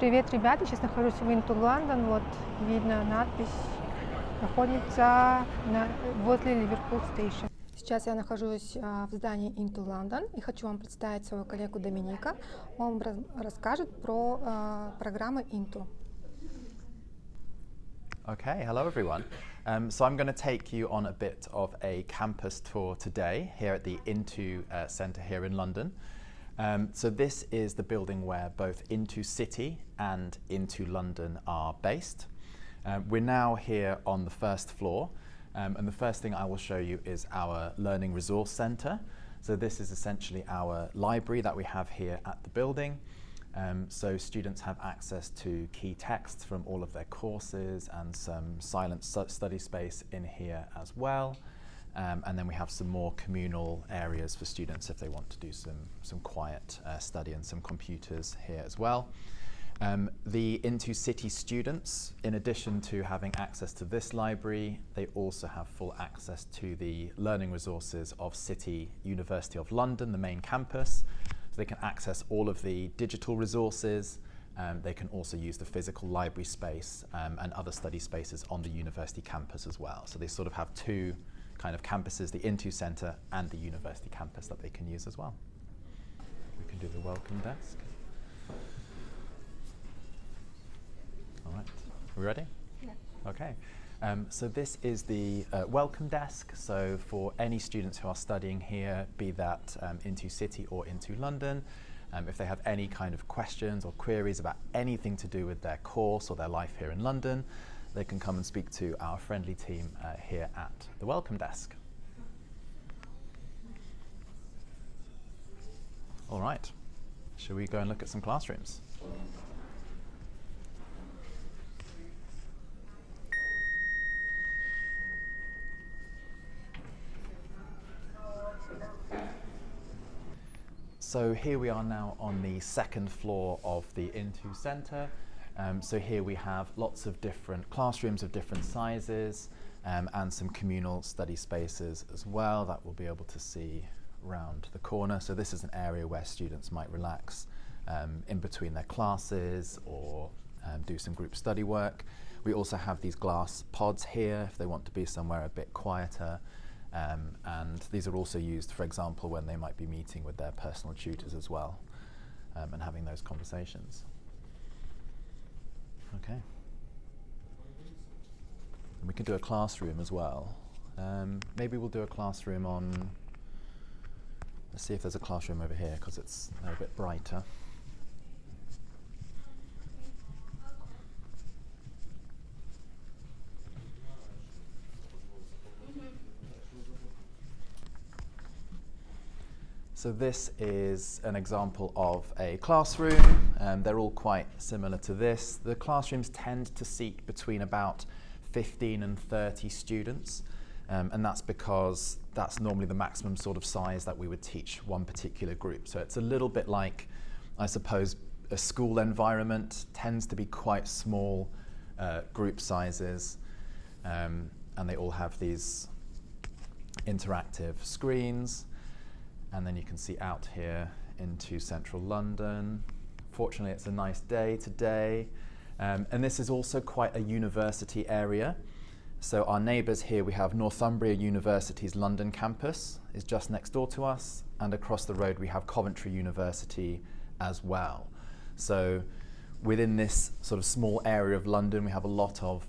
Привет, ребята! Сейчас нахожусь в ИНТУ London. Вот видно надпись. Находится возле Liverpool Station. Сейчас я нахожусь в здании ИНТУ London и хочу вам представить своего коллегу Доминика. Он расскажет про программы ИНТУ. Okay, hello everyone. So I'm going to take you on a bit of a campus tour today here at the INTO Centre here in London. So this is the building where both INTO City and INTO London are based. We're now here on the first floor, and the first thing I will show you is our Learning Resource Centre. So this is essentially our library that we have here at the building. So students have access to key texts from all of their courses and some silent study space in here as well. And then we have some more communal areas for students if they want to do some quiet study and some computers here as well. The INTO City students, in addition to having access to this library, they also have full access to the learning resources of City University of London, the main campus. So they can access all of the digital resources. They can also use the physical library space and other study spaces on the university campus as well. So they sort of have two kind of campuses, the INTO Centre and the university campus that they can use as well. We can do the welcome desk. All right, are we ready? Yeah. Okay. So this is the welcome desk. So for any students who are studying here, be that INTO City or INTO London, if they have any kind of questions or queries about anything to do with their course or their life here in London, they can come and speak to our friendly team here at the welcome desk. All right, shall we go and look at some classrooms? So here we are now on the second floor of the INTO Centre. So here we have lots of different classrooms of different sizes and some communal study spaces as well that we'll be able to see round the corner. So this is an area where students might relax in between their classes or do some group study work. We also have these glass pods here if they want to be somewhere a bit quieter. And these are also used, for example, when they might be meeting with their personal tutors as well and having those conversations. Okay. And we can do a classroom as well. Maybe we'll do a classroom on, let's see if there's a classroom over here because it's a bit brighter. So this is an example of a classroom. They're all quite similar to this. The classrooms tend to seat between about 15 and 30 students, and that's because that's normally the maximum sort of size that we would teach one particular group. So it's a little bit like, I suppose, a school environment, tends to be quite small group sizes, and they all have these interactive screens. And then you can see out here into central London. Fortunately, it's a nice day today. And this is also quite a university area. So our neighbours here, we have Northumbria University's London campus is just next door to us. And across the road, we have Coventry University as well. So within this sort of small area of London, we have a lot of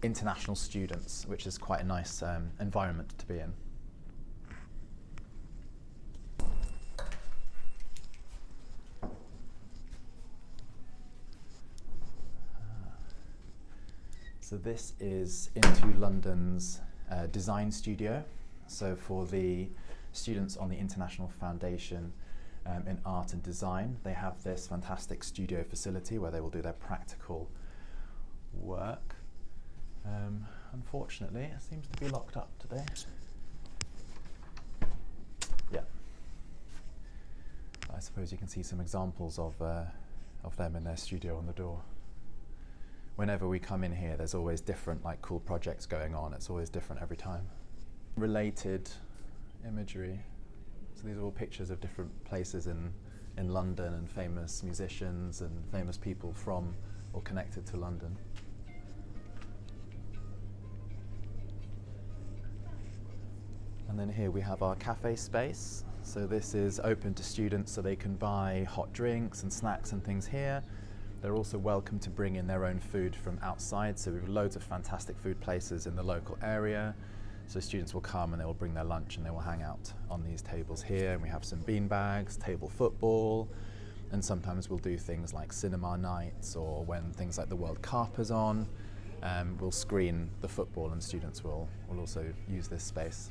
international students, which is quite a nice environment to be in. So this is INTO London's design studio. So for the students on the International Foundation in Art and Design, they have this fantastic studio facility where they will do their practical work. Unfortunately, it seems to be locked up today. Yeah. I suppose you can see some examples of them in their studio on the door. Whenever we come in here, there's always different cool projects going on. It's always different every time. Related imagery. So these are all pictures of different places in in London and famous musicians and famous people from or connected to London. And then here we have our cafe space. So this is open to students so they can buy hot drinks and snacks and things here. They're also welcome to bring in their own food from outside. So we have loads of fantastic food places in the local area. So students will come and they will bring their lunch and they will hang out on these tables here. And we have some bean bags, table football, and sometimes we'll do things like cinema nights, or when things like the World Cup is on, we'll screen the football and students will also use this space.